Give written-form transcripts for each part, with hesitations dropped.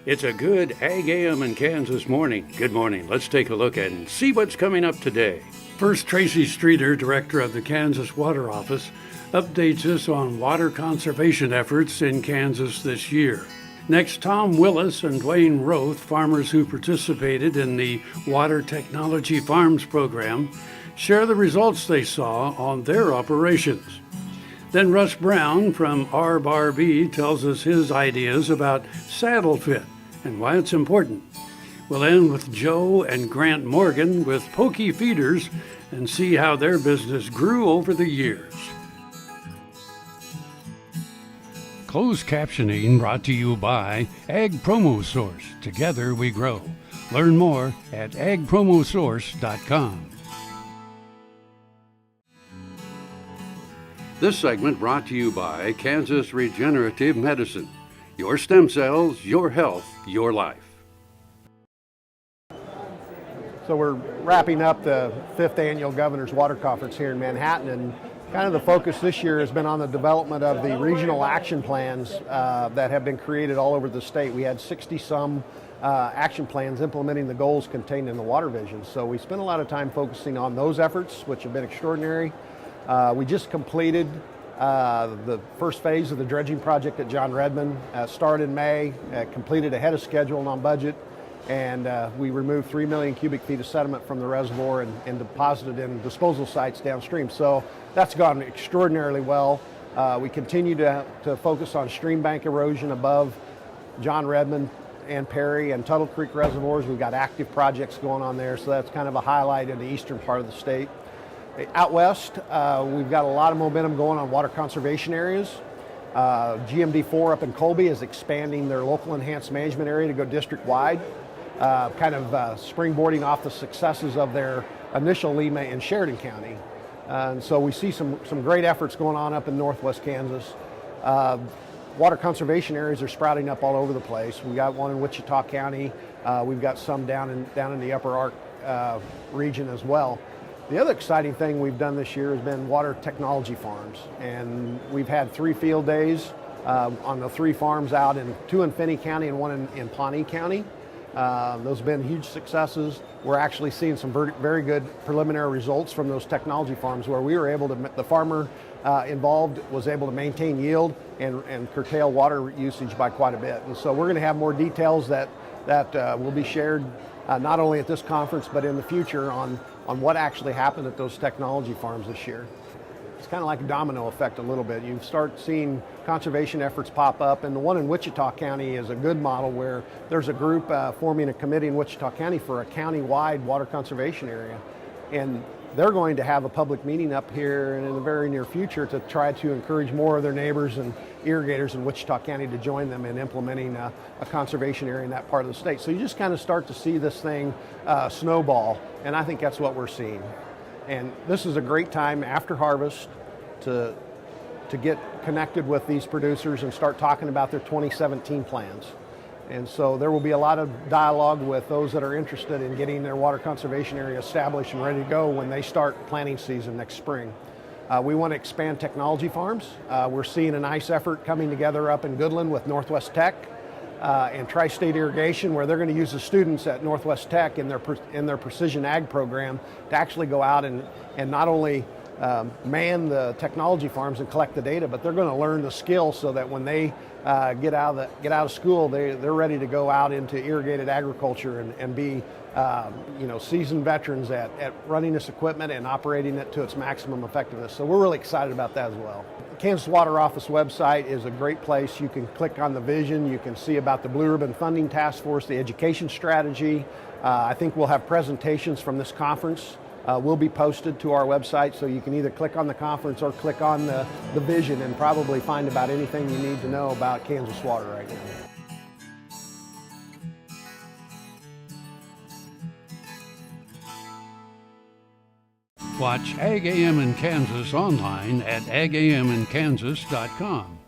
It's a good AGam in Kansas morning. Good morning. Let's take a look and see what's coming up today. First, Tracy Streeter, director of the Kansas Water Office, updates us on water conservation efforts in Kansas this year. Next, Tom Willis and Dwane Roth, farmers who participated in the Water Technology Farms program, share the results they saw on their operations. Then Russ Brown from RBRB tells us his ideas about saddle fit and why it's important. We'll end with Joe and Grant Morgan with Poky Feeders and see how their business grew over the years. Closed captioning brought to you by Ag Promo Source. Together we grow. Learn more at agpromosource.com. This segment brought to you by Kansas Regenerative Medicine. Your stem cells, your health, your life. So we're wrapping up the 5th Annual Governor's Water Conference here in Manhattan, and kind of the focus this year has been on the development of the regional action plans that have been created all over the state. We had 60-some action plans implementing the goals contained in the Water Vision. So we spent a lot of time focusing on those efforts, which have been extraordinary. We just completed the first phase of the dredging project at John Redmond. Started in May, completed ahead of schedule and on budget, and we removed 3 million cubic feet of sediment from the reservoir and deposited in disposal sites downstream. So that's gone extraordinarily well. We continue to focus on stream bank erosion above John Redmond and Perry and Tuttle Creek reservoirs. We've got active projects going on there, so that's kind of a highlight in the eastern part of the state. Out west, we've got a lot of momentum going on water conservation areas. GMD4 up in Colby is expanding their local enhanced management area to go district-wide, kind of springboarding off the successes of their initial LEMA in Sheridan County. And so we see some great efforts going on up in northwest Kansas. Water conservation areas are sprouting up all over the place. We got one in Wichita County. We've got some down in the Upper Ark region as well. The other exciting thing we've done this year has been water technology farms, and we've had 3 field days on the 3 farms out in 2 in Finney County and 1 in Pawnee County. Those have been huge successes. We're actually seeing some very good preliminary results from those technology farms where we were able to, the farmer involved was able to maintain yield and curtail water usage by quite a bit. And so we're going to have more details that will be shared not only at this conference but in the future on what actually happened at those technology farms this year. It's kind of like a domino effect a little bit. You start seeing conservation efforts pop up, and the one in Wichita County is a good model where there's a group forming a committee in Wichita County for a county-wide water conservation area. And they're going to have a public meeting up here in the very near future to try to encourage more of their neighbors and irrigators in Wichita County to join them in implementing a conservation area in that part of the state. So you just kind of start to see this thing snowball, and I think that's what we're seeing. And this is a great time after harvest to get connected with these producers and start talking about their 2017 plans. And so there will be a lot of dialogue with those that are interested in getting their water conservation area established and ready to go when they start planting season next spring. We want to expand technology farms. We're seeing a nice effort coming together up in Goodland with Northwest Tech and Tri-State Irrigation, where they're going to use the students at Northwest Tech in their precision ag program to actually go out and not only man the technology farms and collect the data, but they're going to learn the skills so that when they get out of school, they're ready to go out into irrigated agriculture and be seasoned veterans at running this equipment and operating it to its maximum effectiveness. So we're really excited about that as well. The Kansas Water Office website is a great place. You can click on the vision. You can see about the Blue Ribbon Funding Task Force, the education strategy. I think we'll have presentations from this conference. Will be posted to our website, so you can either click on the conference or click on the vision and probably find about anything you need to know about Kansas water right now. Watch AGam in Kansas online at agaminkansas.com.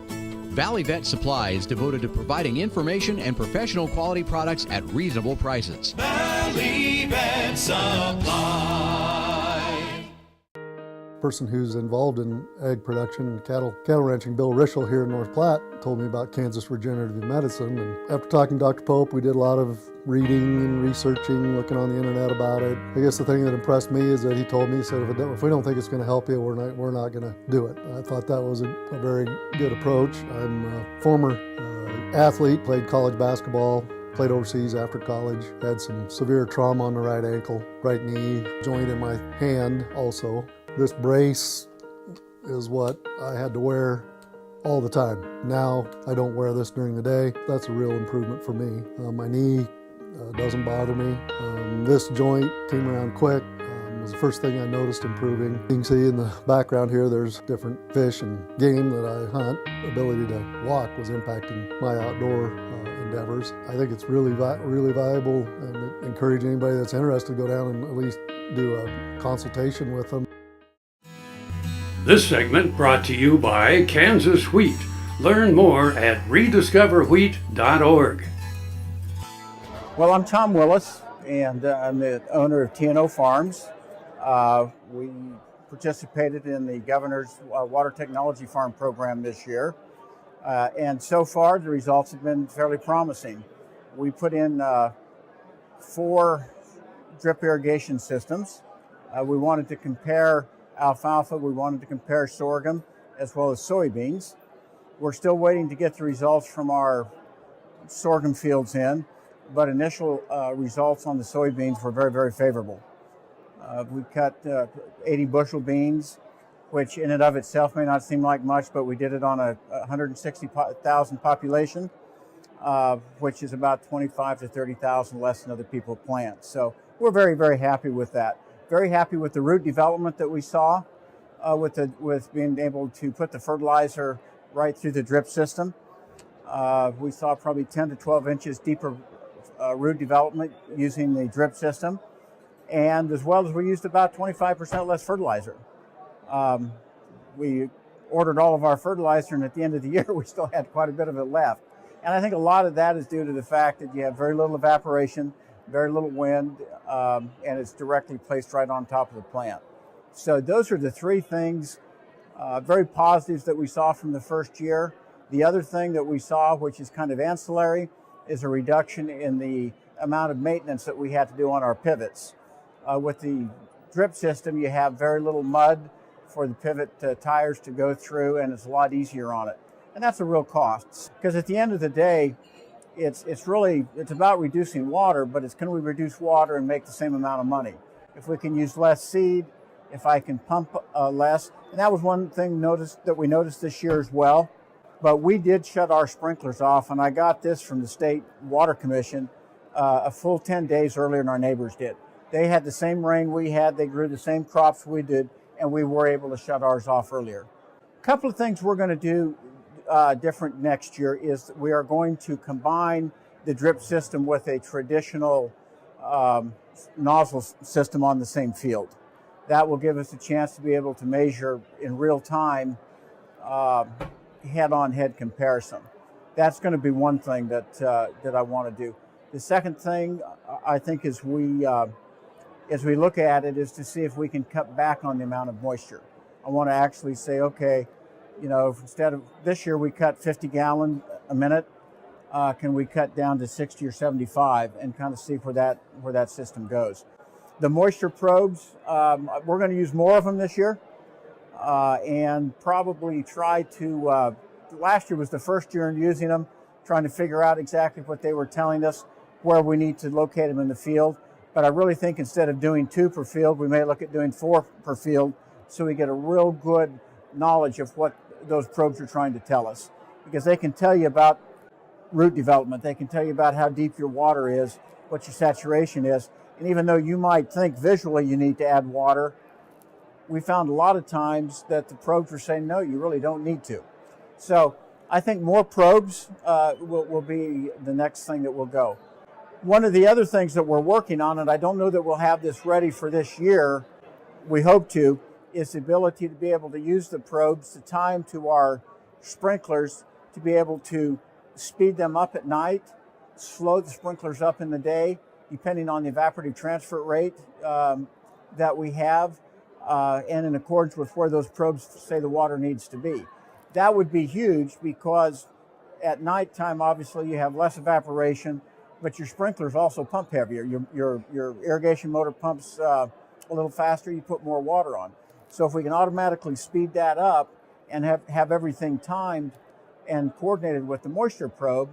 Valley Vet Supply is devoted to providing information and professional quality products at reasonable prices. Valley Vet Supply. person who's involved in ag production and cattle ranching, Bill Rischel here in North Platte, told me about Kansas Regenerative Medicine. And after talking to Dr. Pope, we did a lot of reading and researching, looking on the internet about it. I guess the thing that impressed me is that he told me, he said, if we don't think it's going to help you, we're not going to do it. I thought that was a very good approach. I'm a former athlete, played college basketball, played overseas after college, had some severe trauma on the right ankle, right knee, joint in my hand also. This brace is what I had to wear all the time. Now I don't wear this during the day. That's a real improvement for me. My knee doesn't bother me. This joint came around quick. It was the first thing I noticed improving. You can see in the background here there's different fish and game that I hunt. The ability to walk was impacting my outdoor endeavors. I think it's really valuable, and encourage anybody that's interested to go down and at least do a consultation with them. This segment brought to you by Kansas Wheat. Learn more at rediscoverwheat.org. Well, I'm Tom Willis, and I'm the owner of T&O Farms. We participated in the Governor's Water Technology Farm program this year, and so far the results have been fairly promising. We put in 4 drip irrigation systems. We wanted to compare alfalfa, we wanted to compare sorghum, as well as soybeans. We're still waiting to get the results from our sorghum fields in, but initial results on the soybeans were very, very favorable. We cut 80 bushel beans, which in and of itself may not seem like much, but we did it on a 160,000 population, which is about 25 to 30,000 less than other people plant. So we're very, very happy with that. Very happy with the root development that we saw with being able to put the fertilizer right through the drip system. We saw probably 10 to 12 inches deeper root development using the drip system, and as well as we used about 25% less fertilizer. We ordered all of our fertilizer, and at the end of the year we still had quite a bit of it left. And I think a lot of that is due to the fact that you have very little evaporation, very little wind, and it's directly placed right on top of the plant. So those are the 3 things, very positives that we saw from the first year. The other thing that we saw, which is kind of ancillary, is a reduction in the amount of maintenance that we had to do on our pivots. With the drip system, you have very little mud for the pivot tires to go through, and it's a lot easier on it. And that's a real cost, because at the end of the day, it's about reducing water, but it's can we reduce water and make the same amount of money? If we can use less seed, if I can pump less, and that was one thing that we noticed this year as well. But we did shut our sprinklers off, and I got this from the State Water Commission a full 10 days earlier than our neighbors did. They had the same rain we had, they grew the same crops we did, and we were able to shut ours off earlier. A couple of things we're going to do different next year is we are going to combine the drip system with a traditional nozzle system on the same field. That will give us a chance to be able to measure in real time head-on-head comparison. That's going to be one thing that I want to do. The second thing I think as we look at it is to see if we can cut back on the amount of moisture. I want to actually say, okay, if instead of this year we cut 50 gallons a minute, can we cut down to 60 or 75 and kind of see where that system goes. The moisture probes, we're going to use more of them this year. And probably try to, last year was the first year in using them, trying to figure out exactly what they were telling us, where we need to locate them in the field. But I really think instead of doing 2 per field, we may look at doing 4 per field, so we get a real good knowledge of what those probes are trying to tell us. Because they can tell you about root development, they can tell you about how deep your water is, what your saturation is. And even though you might think visually you need to add water, we found a lot of times that the probes were saying, no, you really don't need to. So I think more probes will be the next thing that will go. One of the other things that we're working on, and I don't know that we'll have this ready for this year, we hope to, is the ability to be able to use the probes to tie them to our sprinklers to be able to speed them up at night, slow the sprinklers up in the day, depending on the evaporative transfer rate that we have. and in accordance with where those probes say the water needs to be. That would be huge because at nighttime, obviously, you have less evaporation, but your sprinklers also pump heavier. Your irrigation motor pumps a little faster, you put more water on. So if we can automatically speed that up and have everything timed and coordinated with the moisture probe,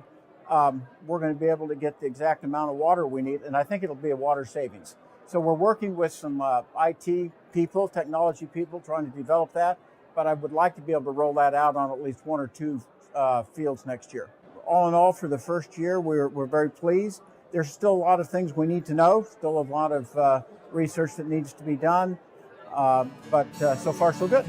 we're going to be able to get the exact amount of water we need, and I think it'll be a water savings. So we're working with some IT people, technology people, trying to develop that, but I would like to be able to roll that out on at least 1 or 2 fields next year. All in all, for the first year, we're very pleased. There's still a lot of things we need to know, still a lot of research that needs to be done, but so far so good.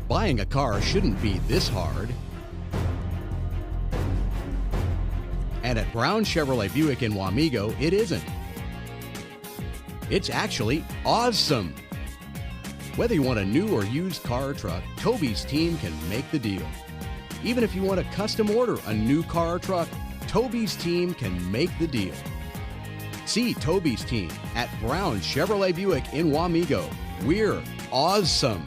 Buying a car shouldn't be this hard. And at Brown Chevrolet Buick in Wamego, it isn't. It's actually awesome. Whether you want a new or used car or truck, Toby's team can make the deal. Even if you want to custom order a new car or truck, Toby's team can make the deal. See Toby's team at Brown Chevrolet Buick in Wamego. We're awesome.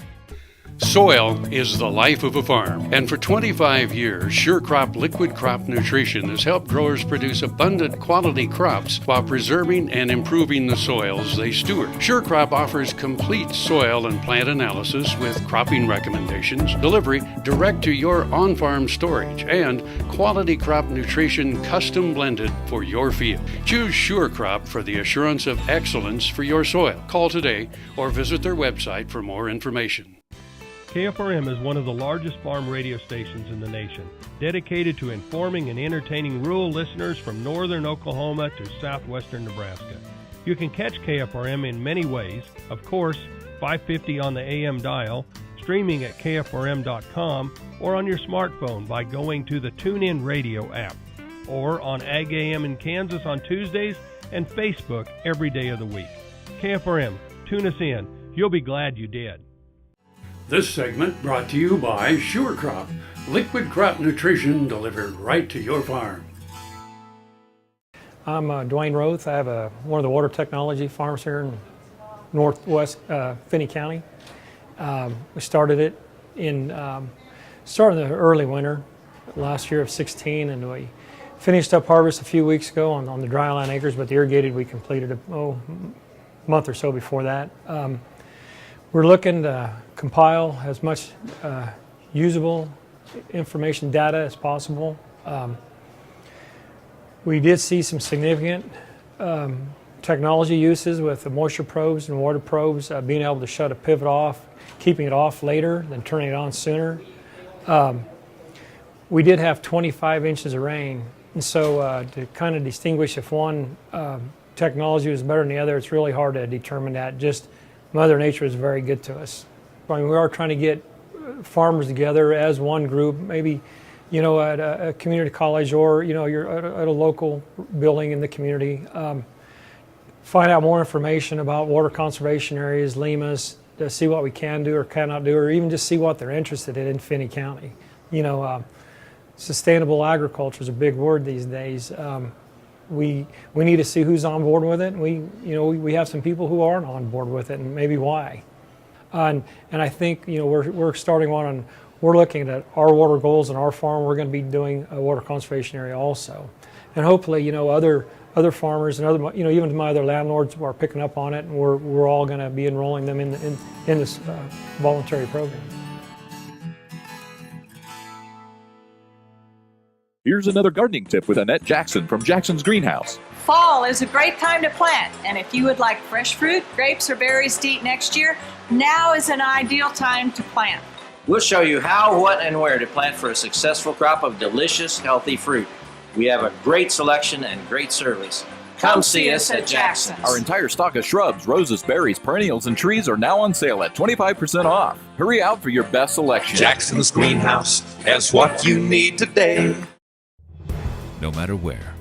Soil is the life of a farm, and for 25 years, SureCrop Liquid Crop Nutrition has helped growers produce abundant quality crops while preserving and improving the soils they steward. SureCrop offers complete soil and plant analysis with cropping recommendations, delivery direct to your on-farm storage, and quality crop nutrition custom blended for your field. Choose SureCrop for the assurance of excellence for your soil. Call today or visit their website for more information. KFRM is one of the largest farm radio stations in the nation, dedicated to informing and entertaining rural listeners from northern Oklahoma to southwestern Nebraska. You can catch KFRM in many ways, of course, 550 on the AM dial, streaming at kfrm.com, or on your smartphone by going to the TuneIn Radio app, or on AGam in Kansas on Tuesdays and Facebook every day of the week. KFRM, tune us in. You'll be glad you did. This segment brought to you by SureCrop, liquid crop nutrition delivered right to your farm. I'm Dwane Roth. I have one of the water technology farms here in northwest Finney County. We started it in the early winter last year of 16, and we finished up harvest a few weeks ago on the dry land acres, but the irrigated we completed a month or so before that. We're looking to compile as much usable information data as possible. We did see some significant technology uses with the moisture probes and water probes, being able to shut a pivot off, keeping it off later, then turning it on sooner. We did have 25 inches of rain, and so to kind of distinguish if one technology was better than the other, it's really hard to determine that. Just Mother Nature is very good to us. I mean, we are trying to get farmers together as one group, maybe, at a community college, or, you're at a local building in the community. Find out more information about water conservation areas, LEMAs, to see what we can do or cannot do, or even just see what they're interested in Finney County. Sustainable agriculture is a big word these days. We need to see who's on board with it. We have some people who aren't on board with it, and maybe why. And I think we're starting one on. We're looking at our water goals in our farm. We're going to be doing a water conservation area also, and hopefully other farmers and other even my other landlords are picking up on it, and we're all going to be enrolling them in this voluntary program. Here's another gardening tip with Annette Jackson from Jackson's Greenhouse. Fall is a great time to plant, and if you would like fresh fruit, grapes, or berries to eat next year, now is an ideal time to plant. We'll show you how, what, and where to plant for a successful crop of delicious, healthy fruit. We have a great selection and great service. Come see us at Jackson's. Our entire stock of shrubs, roses, berries, perennials, and trees are now on sale at 25% off. Hurry out for your best selection. Jackson's Greenhouse has what you need today. No matter where,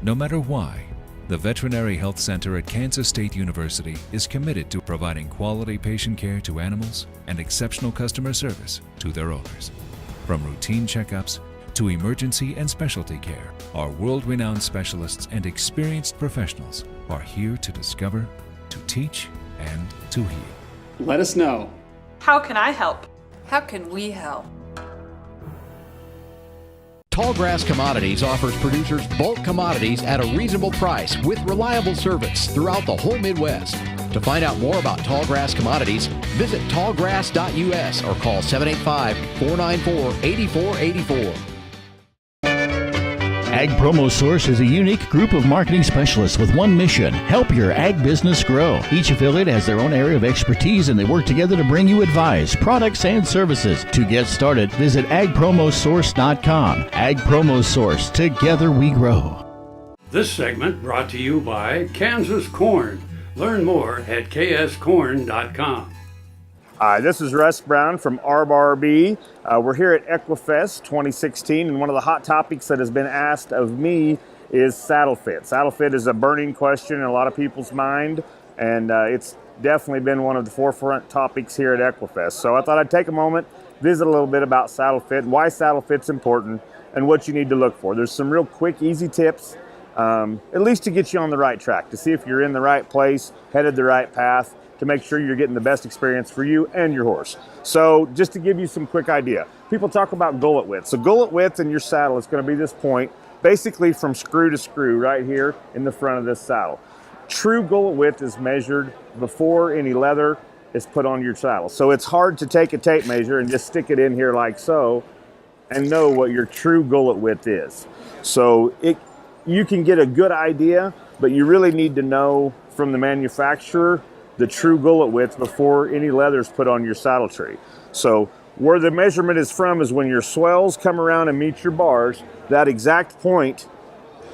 no matter why, the Veterinary Health Center at Kansas State University is committed to providing quality patient care to animals and exceptional customer service to their owners. From routine checkups to emergency and specialty care, our world-renowned specialists and experienced professionals are here to discover, to teach, and to heal. Let us know. How can I help? How can we help? Tallgrass Commodities offers producers bulk commodities at a reasonable price with reliable service throughout the whole Midwest. To find out more about Tallgrass Commodities, visit tallgrass.us or call 785-494-8484. Ag Promo Source is a unique group of marketing specialists with one mission: help your ag business grow. Each affiliate has their own area of expertise, and they work together to bring you advice, products, and services. To get started, visit agpromosource.com. Ag Promo Source. Together we grow. This segment brought to you by Kansas Corn. Learn more at kscorn.com. Hi, this is Russ Brown from ARB. We're here at Equifest 2016, and one of the hot topics that has been asked of me is saddle fit. Saddle fit is a burning question in a lot of people's mind, and it's definitely been one of the forefront topics here at Equifest. So I thought I'd take a moment, visit a little bit about saddle fit, why saddle fit's important, and what you need to look for. There's some real quick, easy tips, at least to get you on the right track, to see if you're in the right place, headed the right path, to make sure you're getting the best experience for you and your horse. So just to give you some quick idea, people talk about gullet width. So gullet width in your saddle is going to be this point, basically from screw to screw right here in the front of this saddle. True gullet width is measured before any leather is put on your saddle. So it's hard to take a tape measure and just stick it in here like so and know what your true gullet width is. So you can get a good idea, but you really need to know from the manufacturer the true gullet width before any leather is put on your saddle tree. So where the measurement is from is when your swells come around and meet your bars, that exact point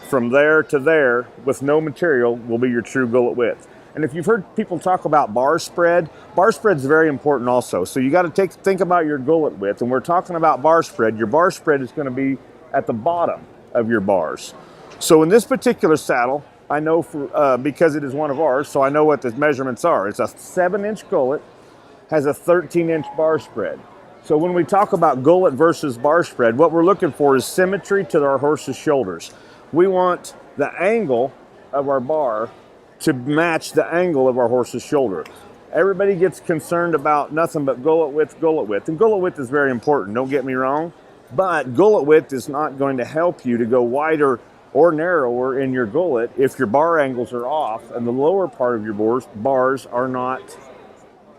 from there to there with no material will be your true gullet width. And if you've heard people talk about bar spread is very important also. So you got to think about your gullet width, and we're talking about bar spread. Your bar spread is going to be at the bottom of your bars. So in this particular saddle, I know because it is one of ours, so I know what the measurements are. It's a 7-inch gullet, has a 13-inch bar spread. So when we talk about gullet versus bar spread, what we're looking for is symmetry to our horse's shoulders. We want the angle of our bar to match the angle of our horse's shoulder. Everybody gets concerned about nothing but gullet width, and gullet width is very important, don't get me wrong, but gullet width is not going to help you to go wider or narrower in your gullet if your bar angles are off and the lower part of your bars are not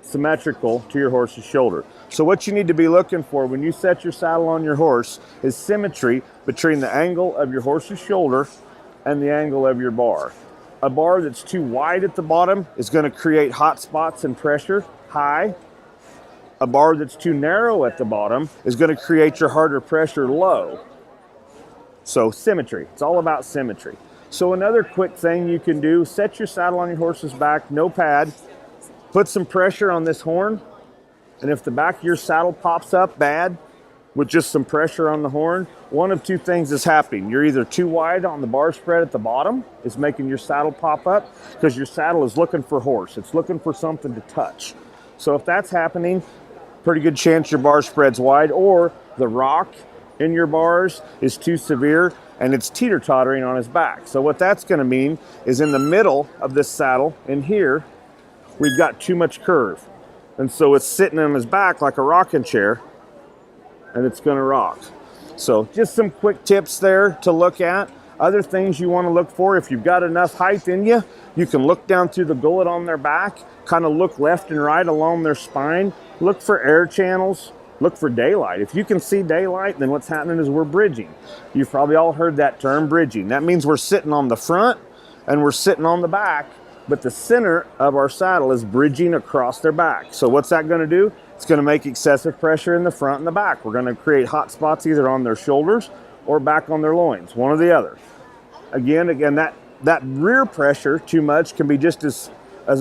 symmetrical to your horse's shoulder. So what you need to be looking for when you set your saddle on your horse is symmetry between the angle of your horse's shoulder and the angle of your bar. A bar that's too wide at the bottom is going to create hot spots and pressure high. A bar that's too narrow at the bottom is going to create your harder pressure low. So symmetry, it's all about symmetry. So another quick thing you can do, set your saddle on your horse's back, no pad, put some pressure on this horn, and if the back of your saddle pops up bad with just some pressure on the horn, one of two things is happening. You're either too wide on the bar spread at the bottom, is making your saddle pop up, because your saddle is looking for horse, it's looking for something to touch. So if that's happening, pretty good chance your bar spread's wide, or the rock in your bars is too severe and it's teeter-tottering on his back. So what that's going to mean is in the middle of this saddle in here, we've got too much curve. And so it's sitting on his back like a rocking chair and it's going to rock. So just some quick tips there to look at. Other things you want to look for, if you've got enough height in you, you can look down through the gullet on their back, kind of look left and right along their spine, look for air channels, look for daylight. If you can see daylight, then what's happening is we're bridging. You've probably all heard that term, bridging. That means we're sitting on the front and we're sitting on the back, but the center of our saddle is bridging across their back. So what's that going to do? It's going to make excessive pressure in the front and the back. We're going to create hot spots either on their shoulders or back on their loins, one or the other. Again, that rear pressure too much can be just as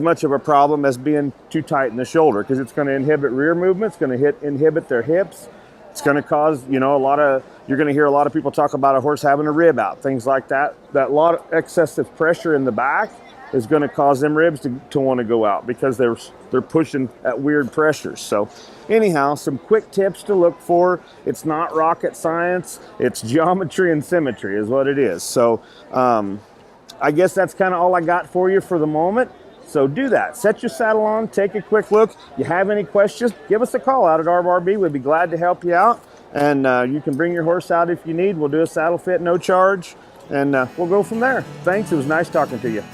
much of a problem as being too tight in the shoulder, because it's going to inhibit rear movement, it's going to inhibit their hips, it's going to cause, you're going to hear a lot of people talk about a horse having a rib out, things like that. That lot of excessive pressure in the back is going to cause them ribs to want to go out because they're pushing at weird pressures. So anyhow, some quick tips to look for. It's not rocket science. It's geometry and symmetry is what it is. So I guess that's kind of all I got for you for the moment. So do that. Set your saddle on, take a quick look. You have any questions, give us a call out at RBRB. We'd be glad to help you out. And you can bring your horse out if you need. We'll do a saddle fit, no charge. And we'll go from there. Thanks. It was nice talking to you.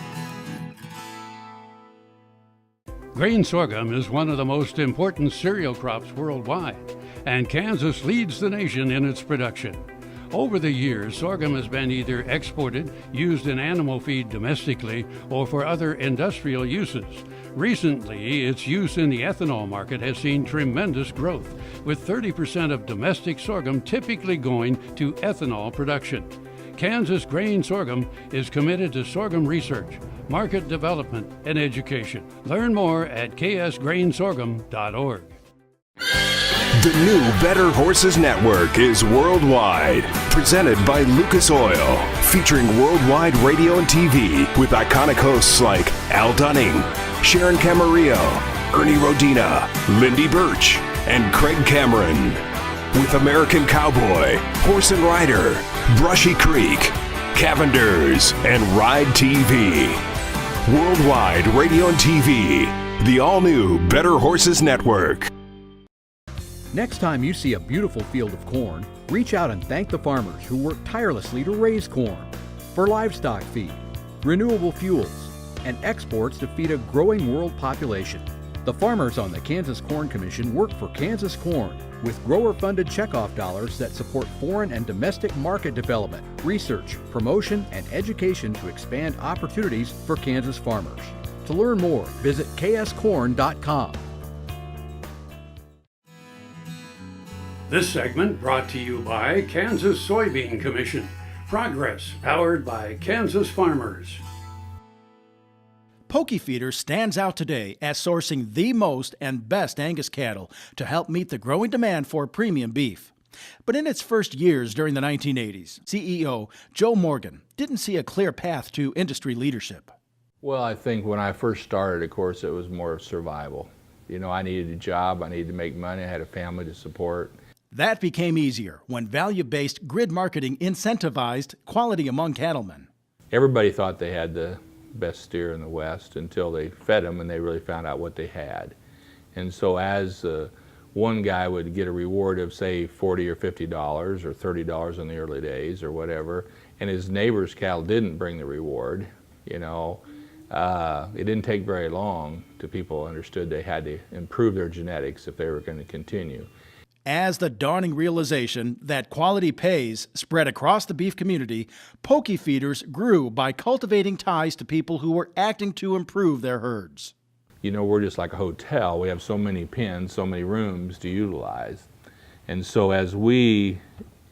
Grain sorghum is one of the most important cereal crops worldwide, and Kansas leads the nation in its production. Over the years, sorghum has been either exported, used in animal feed domestically, or for other industrial uses. Recently, its use in the ethanol market has seen tremendous growth, with 30% of domestic sorghum typically going to ethanol production. Kansas Grain Sorghum is committed to sorghum research, market development, and education. Learn more at ksgrainsorghum.org. The new Better Horses Network is worldwide. Presented by Lucas Oil. Featuring worldwide radio and TV with iconic hosts like Al Dunning, Sharon Camarillo, Ernie Rodina, Lindy Birch, and Craig Cameron. With American Cowboy, Horse and Rider, Brushy Creek, Cavenders, and Ride TV. Worldwide radio and TV. The all-new Better Horses Network. Next time you see a beautiful field of corn, reach out and thank the farmers who work tirelessly to raise corn for livestock feed, renewable fuels, and exports to feed a growing world population. The farmers on the Kansas Corn Commission work for Kansas Corn with grower-funded checkoff dollars that support foreign and domestic market development, research, promotion, and education to expand opportunities for Kansas farmers. To learn more, visit kscorn.com. This segment brought to you by Kansas Soybean Commission. Progress powered by Kansas farmers. Poky Feeders stands out today as sourcing the most and best Angus cattle to help meet the growing demand for premium beef. But in its first years during the 1980s, CEO Joe Morgan didn't see a clear path to industry leadership. Well, I think when I first started, of course, it was more survival. You know, I needed a job, I needed to make money, I had a family to support. That became easier when value-based grid marketing incentivized quality among cattlemen. Everybody thought they had the best steer in the West until they fed them and they really found out what they had. And so as one guy would get a reward of, say, $40 or $50 or $30 in the early days or whatever, and his neighbor's cattle didn't bring the reward, you know, it didn't take very long till people understood they had to improve their genetics if they were going to continue. As the dawning realization that quality pays spread across the beef community, Poky Feeders grew by cultivating ties to people who were acting to improve their herds. You know, we're just like a hotel. We have so many pens, so many rooms to utilize. And so as we,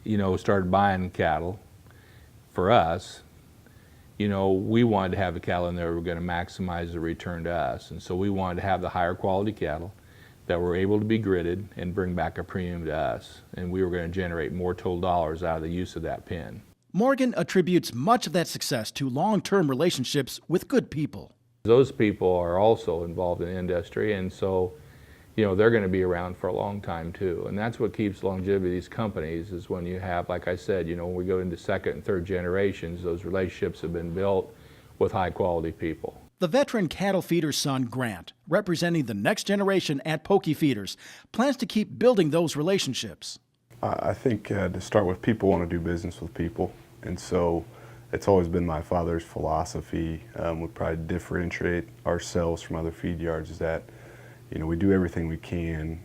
you know, started buying cattle for us, you know, we wanted to have the cattle in there that were going to maximize the return to us. And so we wanted to have the higher quality cattle that were able to be gridded and bring back a premium to us. And we were going to generate more total dollars out of the use of that pen. Morgan attributes much of that success to long-term relationships with good people. Those people are also involved in the industry, and so, you know, they're going to be around for a long time too. And that's what keeps longevity of these companies, is when you have, like I said, you know, when we go into second and third generations, those relationships have been built with high quality people. The veteran cattle feeder's son, Grant, representing the next generation at Poky Feeders, plans to keep building those relationships. I think to start with, people want to do business with people, and so it's always been my father's philosophy. We probably differentiate ourselves from other feed yards is that, you know, we do everything we can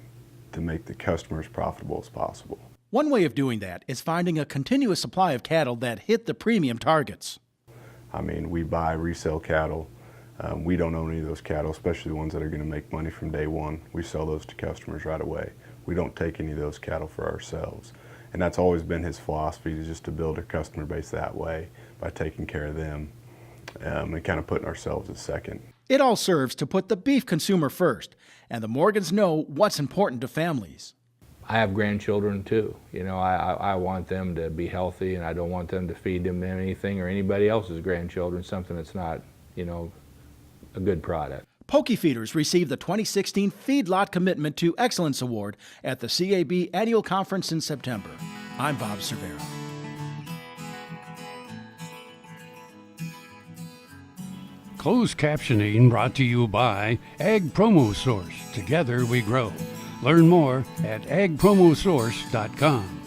to make the customers profitable as possible. One way of doing that is finding a continuous supply of cattle that hit the premium targets. I mean, we buy resale cattle. We don't own any of those cattle, especially the ones that are going to make money from day one. We sell those to customers right away. We don't take any of those cattle for ourselves. And that's always been his philosophy, is just to build a customer base that way by taking care of them and kind of putting ourselves as second. It all serves to put the beef consumer first, and the Morgans know what's important to families. I have grandchildren too. You know, I want them to be healthy, and I don't want them to feed them anything or anybody else's grandchildren something that's not, you know, a good product. Poky Feeders received the 2016 Feedlot Commitment to Excellence Award at the CAB Annual Conference in September. I'm Bob Cervera. Closed captioning brought to you by Ag Promo Source. Together we grow. Learn more at agpromosource.com.